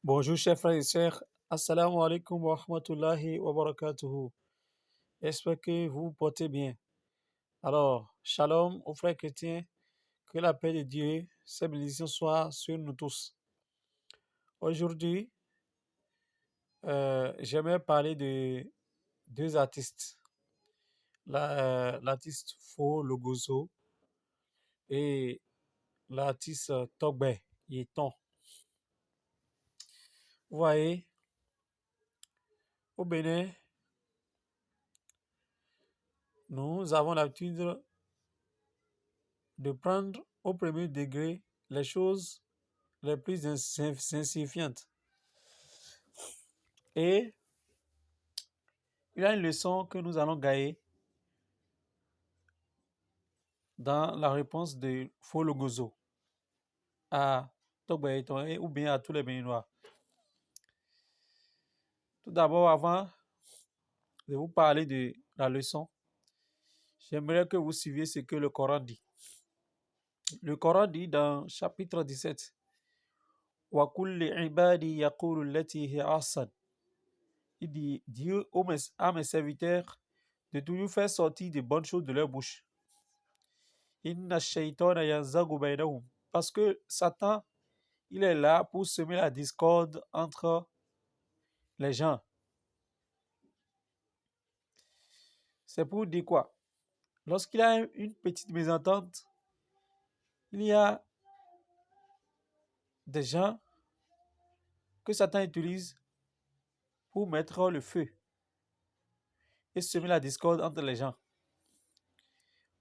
Bonjour chers frères et sœurs, Assalamu alaikum wa rahmatullahi wa barakatuhu. J'espère que vous vous portez bien. Alors, shalom aux frères chrétiens, que la paix de Dieu, ses bénédictions soient sur nous tous. Aujourd'hui, j'aimerais parler de deux artistes, l'artiste Fo Logozo et l'artiste Togbe Yeton. Vous voyez, au Bénin, nous avons l'habitude de prendre au premier degré les choses les plus insignifiantes. Et il y a une leçon que nous allons gagner dans la réponse de Fologozo à Togbaïton ou bien à tous les Béninois. Tout d'abord, avant de vous parler de la leçon, j'aimerais que vous suiviez ce que le Coran dit. Le Coran dit dans chapitre 17, Wa kulli ibadi yaqulu allati hi ahsan. Il dit, Dieu à mes serviteurs de toujours faire sortir de bonnes choses de leur bouche. Inna shaytana yanzagu bainahum. Parce que Satan, il est là pour semer la discorde entre les gens. C'est pour dire quoi? Lorsqu'il y a une petite mésentente, il y a des gens que Satan utilise pour mettre le feu et semer la discorde entre les gens.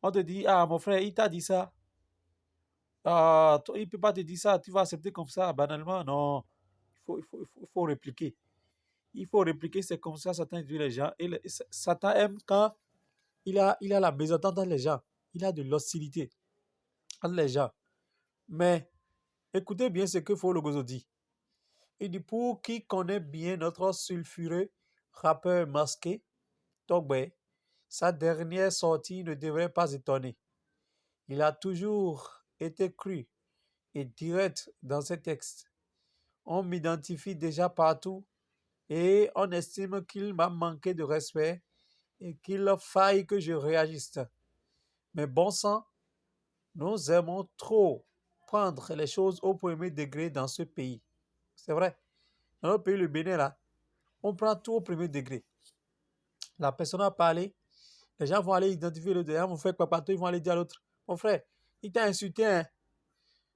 On te dit, ah mon frère, il t'a dit ça. Ah, il ne peut pas te dire ça, tu vas accepter comme ça, banalement. Non, il faut répliquer. Il faut répliquer, c'est comme ça Satan utilise les gens. Et Satan aime quand il a la mésentente entre les gens. Il a de l'hostilité entre les gens. Mais écoutez bien ce que Fologozo dit. Il dit, pour qui connaît bien notre sulfureux rappeur masqué, Togbe, sa dernière sortie ne devrait pas étonner. Il a toujours été cru et direct dans ses textes. On m'identifie déjà partout et on estime qu'il m'a manqué de respect et qu'il faille que je réagisse. Mais bon sang, nous aimons trop prendre les choses au premier degré dans ce pays. C'est vrai. Dans notre pays, le Bénin, là, on prend tout au premier degré. La personne a parlé, les gens vont aller identifier l'autre. Les gens vont faire papato, ils vont aller dire à l'autre, mon frère, il t'a insulté, hein.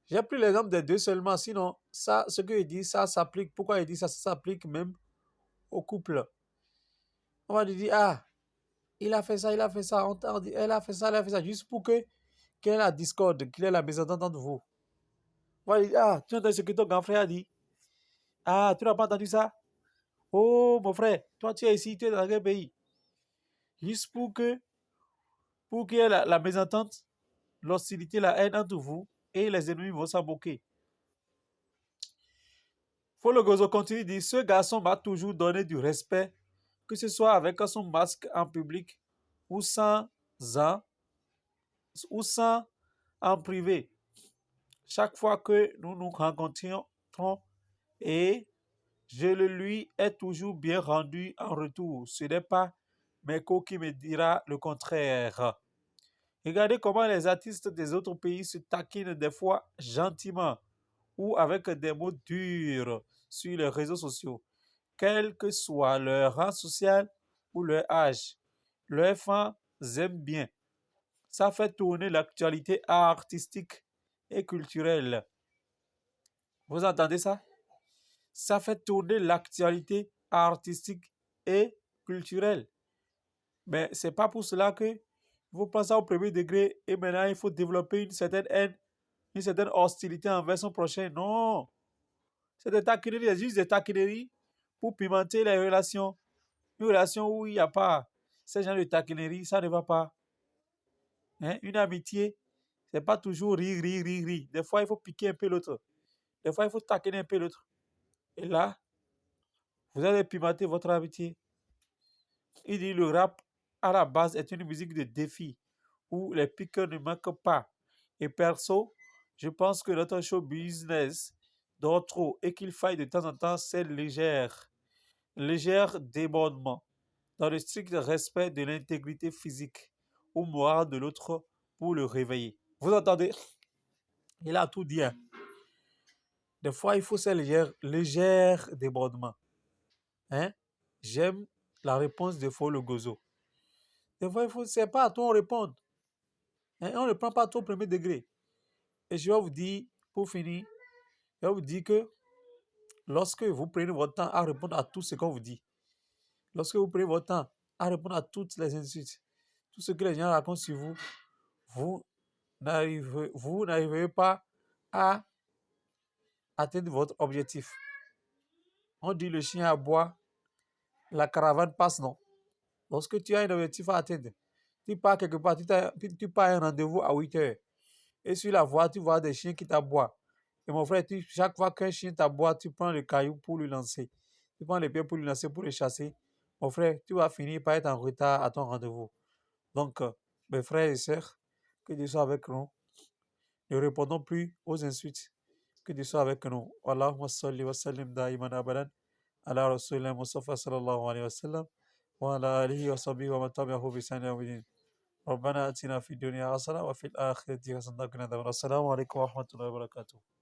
J'ai pris l'exemple des deux seulement, sinon, ça, ce qu'il dit, ça s'applique. Pourquoi il dit ça? Ça s'applique même au couple. On va lui dire, ah, il a fait ça, il a fait ça, on dit, elle a fait ça, elle a fait ça, juste pour qu'il y ait la discorde, qu'il y ait la mésentente entre vous. On va lui dire, ah, tu entends ce que ton grand frère a dit? Ah, tu n'as pas entendu ça? Oh, mon frère, toi, tu es ici, tu es dans quel pays? Juste pour qu'il y ait la mésentente, l'hostilité, la haine entre vous, et les ennemis vont s'en moquer. Fologozo continue de dire, ce garçon m'a toujours donné du respect, que ce soit avec son masque en public ou sans en privé. Chaque fois que nous nous rencontrions et je le lui ai toujours bien rendu en retour. Ce n'est pas Meko qui me dira le contraire. Regardez comment les artistes des autres pays se taquinent des fois gentiment ou avec des mots durs sur les réseaux sociaux, quel que soit leur rang social ou leur âge. Leurs fans aiment bien. Ça fait tourner l'actualité artistique et culturelle. Vous entendez ça? Ça fait tourner l'actualité artistique et culturelle. Mais c'est pas pour cela que vous pensez au premier degré et maintenant il faut développer une certaine haine, une certaine hostilité envers son prochain. Non! C'est des taquineries, c'est juste des taquineries pour pimenter les relations. Une relation où il n'y a pas ces genre de taquineries, ça ne va pas. Hein? Une amitié, c'est pas toujours rire, rire, rire, rire. Des fois, il faut piquer un peu l'autre. Des fois, il faut taquiner un peu l'autre. Et là, vous allez pimenter votre amitié. Il dit le rap, à la base, est une musique de défi où les piqueurs ne manquent pas. Et perso, je pense que notre show business dort trop et qu'il faille de temps en temps ces légers débordements dans le strict respect de l'intégrité physique ou morale de l'autre pour le réveiller. Vous entendez? Il a tout dit, hein. Des fois, il faut ces légers débordements. Hein? J'aime la réponse de Faux le Gozo. Des fois, c'est pas à toi on répond. Hein? On ne prend pas tout au premier degré. Et je vais vous dire, pour finir, je vais vous dire que lorsque vous prenez votre temps à répondre à tout ce qu'on vous dit, lorsque vous prenez votre temps à répondre à toutes les insultes, tout ce que les gens racontent sur vous, vous n'arriverez pas à atteindre votre objectif. On dit le chien aboie, la caravane passe, non? Lorsque tu as un objectif à atteindre, tu pars quelque part, tu pars à un rendez-vous à 8 heures. Et sur la voie, tu vois des chiens qui t'aboient. Et mon frère, chaque fois qu'un chien t'aboie, tu prends le caillou pour lui lancer. Tu prends les pieds pour lui lancer, pour le chasser. Mon frère, tu vas finir par être en retard à ton rendez-vous. Donc, mes frères et sœurs, que Dieu soit avec nous. Ne répondons plus aux insultes. Que Dieu soit avec nous. Allahumma salli wa sallim da'iman abadan ala rasulillah Mustafa sallallahu alayhi wa sallam wa ala alihi wa sahbihi wa man tabi'ahu bi ihsan ila yawmiddin. ربنا آتنا في الدنيا حسنة وفي الآخرة حسنة وقنا عذاب النار. السلام عليكم ورحمة الله وبركاته.